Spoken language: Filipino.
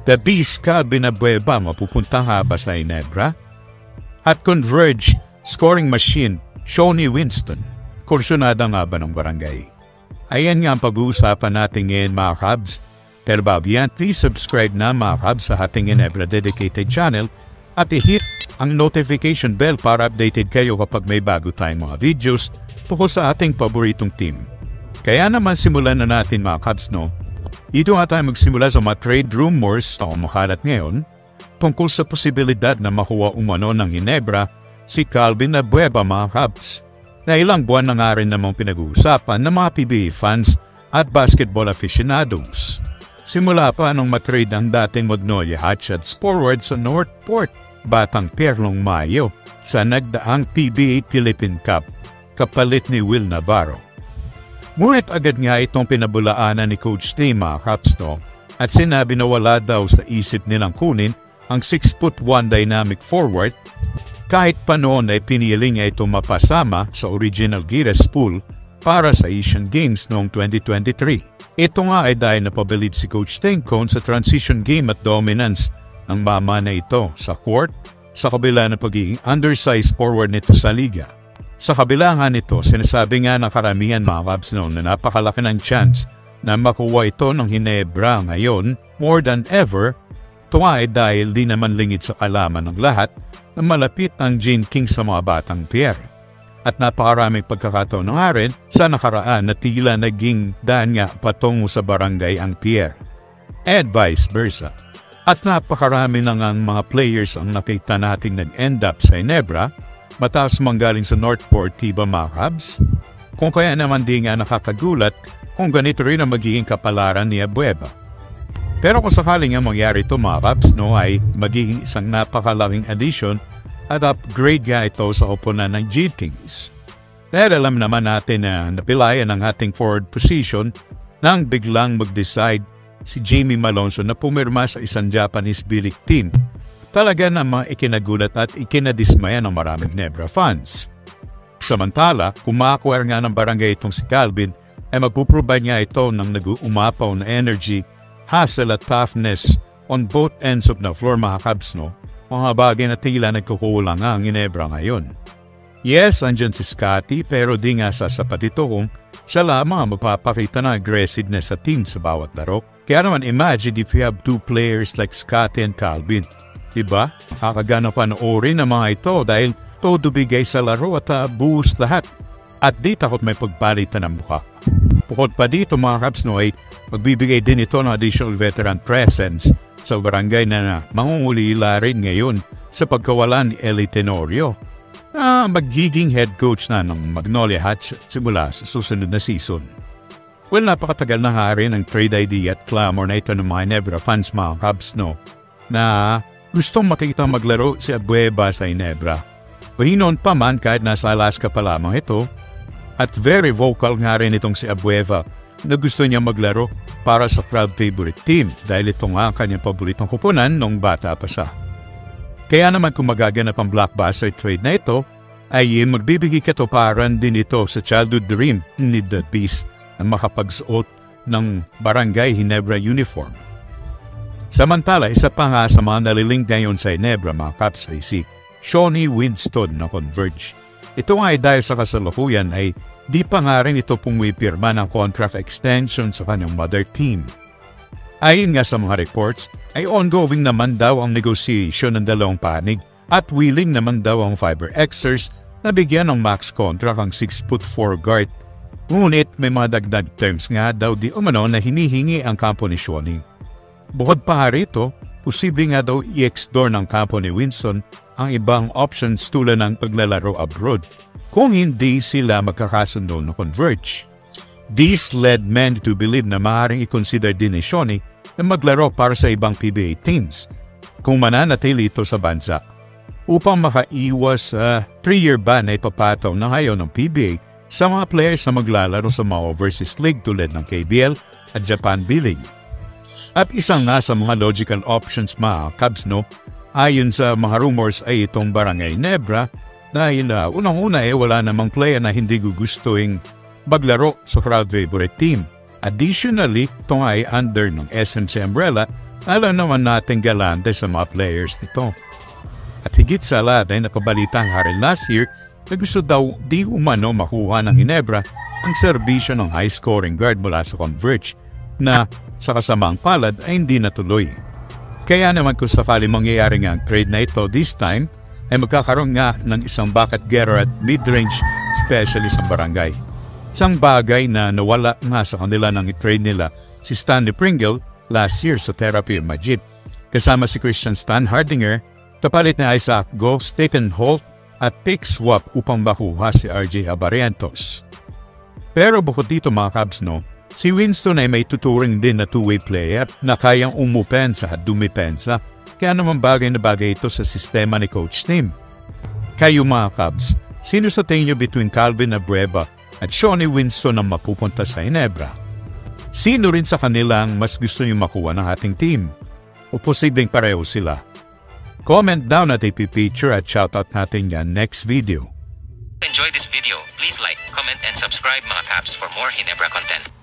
The Beast Calvin Abueva mapupunta nga ba sa Ginebra? At Converge scoring machine Shawnee Winston, kursyonada nga ba ng barangay? Ayan nga ang pag-uusapan natin ngayon mga Cubs. Pero bago yan, please subscribe na mga Cubs sa ating Ginebra dedicated channel at i-hit ang notification bell para updated kayo kapag may bago tayong mga videos tungkol sa ating paboritong team. Kaya naman simulan na natin mga Cubs, no? Dito nga tayo magsimula sa mga trade rumors na kumakalat ngayon tungkol sa posibilidad na makuha umano ng Ginebra si Calvin Abueva mga Cubs, na ilang buwan na nga rin namang pinag-uusapan ng mga PBA fans at basketball aficionados. Simula pa nung matrade ang dating Magnolia Hotshots forward sa Northport, Batang Perlong Mayo sa nagdaang PBA Philippine Cup kapalit ni Will Navarro. Ngunit agad nga itong pinabulaanan ni Coach Tay mga Cubs, no? At sinabi na wala daw sa isip nilang kunin ang 6'1" dynamic forward kahit pa noon ay pinili niya itong mapasama sa original Giras pool para sa Asian Games noong 2023. Ito nga ay dahil napabilib si Coach Tengcon sa transition game at dominance ng mama na ito sa court sa kabila ng pagiging undersized forward nito sa liga. Sa kabila nga nito, sinasabi nga ng karamihan mga Cubs noon na napakalaki ng chance na makuha ito ng Ginebra ngayon more than ever. Ito nga ay dahil di naman lingid sa kalaman ng lahat na malapit ang Gene King sa mga Batang Pierre. At napakaraming pagkakataon na nga rin sa nakaraan na tila naging daan nga patungo sa barangay ang Pierre. And vice versa. At napakarami na nga mga players ang nakita nating nag-end up sa Ginebra matapos manggaling sa Northport, diba mga Cubs? Kung kaya naman di nga nakakagulat kung ganito rin ang magiging kapalaran ni Abueva. Pero kung sakaling nga mangyari ito mga Cubs, no, ay magiging isang napakalaking addition at upgrade nga ito sa oponan ng Gene Kings. Dahil alam naman natin na napilayan ang ating forward position nang biglang mag-decide si Jamie Malonzo na pumirma sa isang Japanese B-League team. Talaga namang ikinagulat at ikinadismaya ng maraming Ginebra fans. Samantala, kung makakuha nga ng barangay itong si Calvin, ay magpuprovide nga ito ng nag-uumapaw na energy, hustle at toughness on both ends of the floor mga Cubs, no? Mga bagay na tila nagkukulang nga ang Ginebra ngayon. Yes, andyan si Scotty pero di nga sasapat ito kung siya lamang ang magpapakita ng aggressiveness sa team sa bawat laro. Kaya naman imagine if you have two players like Scotty and Calvin. Diba? Makakagana panoorin ang mga ito dahil todo bigay sa laro at boost lahat. At di takot may pagpalitan ng mukha. Bukod pa dito mga Cubs, no, ay magbibigay din ito ng additional veteran presence sa barangay na mangungulila rin ngayon sa pagkawala ni Eli Tenorio na magiging head coach na ng Magnolia Hotshots simula sa susunod na season. Well, napakatagal na nga rin ang trade idea at clamor na ito ng mga Ginebra fans mga Cubs, no, na gustong makita maglaro si Abueva sa Ginebra. Noon pa man kahit nasa Alaska pa lamang ito, at very vocal nga rin itong si Abueva na gusto niya maglaro para sa crowd favorite team dahil ito nga ang kanyang paboritong kupunan nung bata pa siya. Kaya naman kung magaganap ang blockbuster trade na ito, ay magbibigay katuparan din ito sa childhood dream ni The Beast na makapagsuot ng barangay Ginebra uniform. Samantala, isa pa nga sa mga naliling ngayon sa Ginebra mga Cubs ay si Shawnee Winston na Converge. Ito nga ay dahil sa kasalukuyan ay di pa nga rin ito pumipirma ng contract extension sa kanyang mother team. Ayon nga sa mga reports, ay ongoing naman daw ang negotiation ng dalawang panig at willing naman daw ang Fiber Xers na bigyan ng max contract ang 6'4" guard. Ngunit may mga dagdag terms nga daw di umano na hinihingi ang kampo ni Shawnee. Bukod pa rito, posible nga daw i-explore ng kampo ni Winston ang ibang options tulad ng paglalaro abroad kung hindi sila magkakasundo na Converge. This led many to believe na maaaring i-consider din ni Shawnee na maglaro para sa ibang PBA teams kung mananatili ito sa bansa upang makaiwas sa 3-year ban na ipapataw na ngayon ng PBA sa mga players na maglalaro sa mga overseas league tulad ng KBL at Japan B-League. At isang nga sa mga logical options mga Cubs, no, ayon sa mga rumors ay itong Barangay Ginebra dahil unang-una wala namang player na hindi gugustuhin maglaro sa crowd favorite team. Additionally, ito nga ay under ng SMC umbrella Alam naman natin galante sa mga players nito. At higit sa lahat ay nakabalitang Harry last year na gusto daw di umano makuha ng Ginebra ang serbisyo ng high-scoring guard mula sa Converge na sa kasamaang palad ay hindi natuloy. Kaya naman kung sakali mangyayari nga ang trade na ito this time ay magkakaroon nga ng isang bucket getter at mid-range specialist ang Barangay. Isang bagay na nawala nga sa kanila nang i-trade nila si Stanley Pringle last year sa Therapy Majid. Kasama si Christian Stan Hardinger, kapalit na Isaac Go, Staten Holt at pick swap upang makuha si RJ Abarientos. Pero bukod dito mga Cubs si Winston ay may tuturing din na two-way player na kayang umupensa at dumipensa, kaya naman bagay na bagay ito sa sistema ni Coach Tim. Kayo mga Cubs, sino sa tingin nyo between Calvin Abreva at Shawnee Winston ang mapupunta sa Ginebra? Sino rin sa kanilang mas gusto nyo makuha ng ating team? O posibleng pareho sila? Comment down at ipipicture at shoutout natin yan next video. Enjoy this video, please like, comment and subscribe mga Cubs for more Ginebra content.